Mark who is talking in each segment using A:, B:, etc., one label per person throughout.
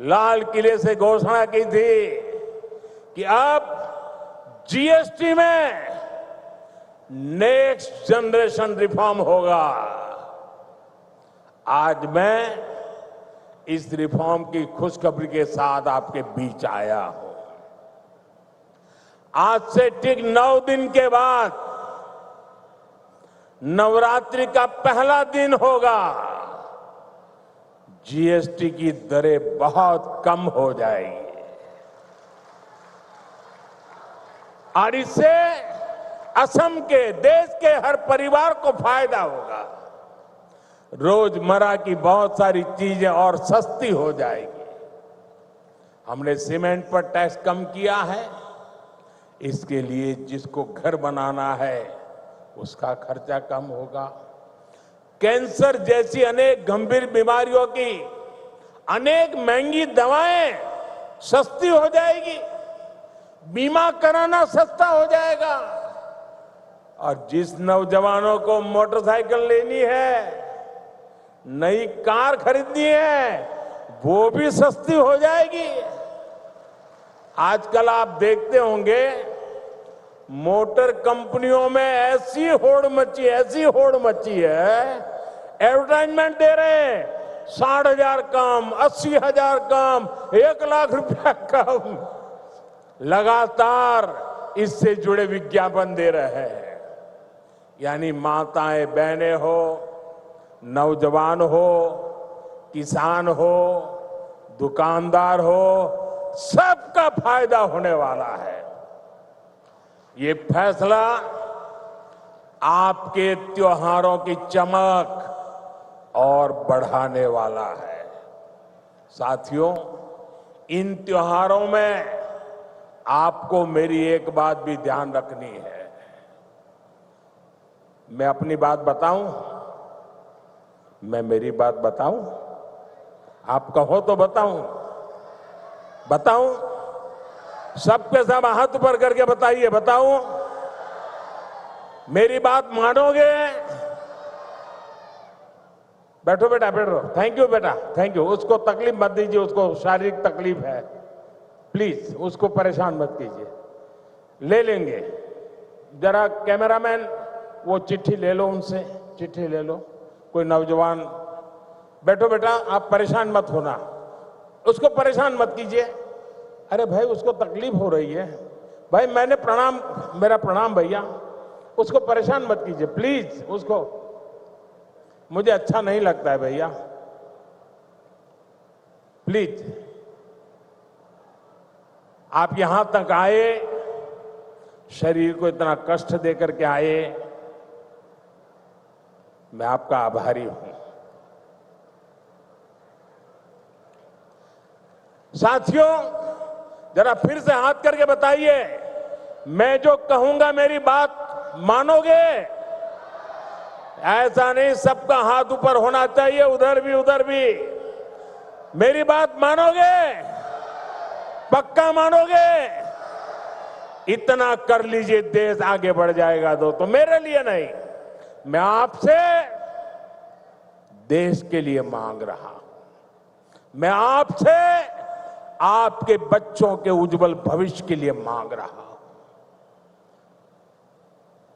A: लाल किले से घोषणा की थी कि अब जीएसटी में नेक्स्ट जनरेशन रिफॉर्म होगा। आज मैं इस रिफॉर्म की खुशखबरी के साथ आपके बीच आया हूं। आज से ठीक 9 दिन के बाद नवरात्रि का पहला दिन होगा। जीएसटी की दरें बहुत कम हो जाएगी और इससे असम के, देश के हर परिवार को फायदा होगा। रोजमर्रा की बहुत सारी चीजें और सस्ती हो जाएगी। हमने सीमेंट पर टैक्स कम किया है। इसके लिए जिसको घर बनाना है उसका खर्चा कम होगा। कैंसर जैसी अनेक गंभीर बीमारियों की अनेक महंगी दवाएं सस्ती हो जाएगी। बीमा कराना सस्ता हो जाएगा। और जिस नौजवानों को मोटरसाइकिल लेनी है, नई कार खरीदनी है, वो भी सस्ती हो जाएगी। आजकल आप देखते होंगे मोटर कंपनियों में ऐसी होड़ मची है, एडवर्टाइजमेंट दे रहे हैं 60,000 कम, 80,000 कम, 1 लाख रुपया कम। लगातार इससे जुड़े विज्ञापन दे रहे हैं। यानी माताएं बहनें हो, नौजवान हो, किसान हो, दुकानदार हो, सबका फायदा होने वाला है। ये फैसला आपके त्योहारों की चमक और बढ़ाने वाला है। साथियों, इन त्योहारों में आपको मेरी एक बात भी ध्यान रखनी है। मैं अपनी बात बताऊं? मैं मेरी बात बताऊं? आप कहो तो बताऊं? सबके सब हाथ ऊपर करके बताइए, बताऊं? मेरी बात मानोगे? बैठो बेटा, बैठो। थैंक यू बेटा, थैंक यू। उसको तकलीफ मत दीजिए, उसको शारीरिक तकलीफ है। प्लीज उसको परेशान मत कीजिए, ले लेंगे। जरा कैमरामैन वो चिट्ठी ले लो, उनसे चिट्ठी ले लो। कोई नौजवान, बैठो बेटा, आप परेशान मत होना, उसको परेशान मत कीजिए। अरे भाई, उसको तकलीफ हो रही है भाई। मेरा प्रणाम भैया, उसको परेशान मत कीजिए प्लीज। उसको, मुझे अच्छा नहीं लगता है भैया, प्लीज। आप यहां तक आए, शरीर को इतना कष्ट देकर के आए, मैं आपका आभारी हूं। साथियों, जरा फिर से हाथ करके बताइए, मैं जो कहूंगा मेरी बात मानोगे? ऐसा नहीं, सबका हाथ ऊपर होना चाहिए, उधर भी। मेरी बात मानोगे? पक्का मानोगे? इतना कर लीजिए, देश आगे बढ़ जाएगा। तो मेरे लिए नहीं, मैं आपसे देश के लिए मांग रहा हूं। मैं आपसे आपके बच्चों के उज्जवल भविष्य के लिए मांग रहा हूं।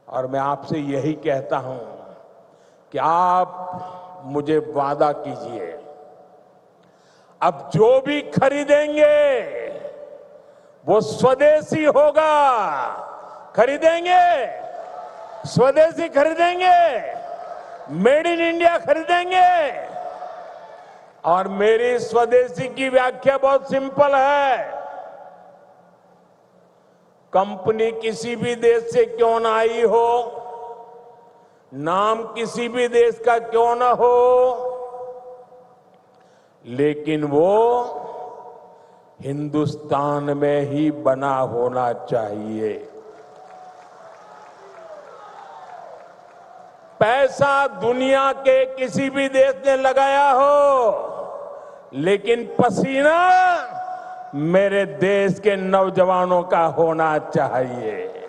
A: और मैं आपसे यही कहता हूं कि आप मुझे वादा कीजिए, अब जो भी खरीदेंगे वो स्वदेशी होगा। खरीदेंगे, स्वदेशी खरीदेंगे, मेड इन इंडिया खरीदेंगे। और मेरी स्वदेशी की व्याख्या बहुत सिंपल है। कंपनी किसी भी देश से क्यों ना आई हो, नाम किसी भी देश का क्यों ना हो, लेकिन वो हिंदुस्तान में ही बना होना चाहिए। पैसा दुनिया के किसी भी देश ने लगाया हो, लेकिन पसीना मेरे देश के नौजवानों का होना चाहिए।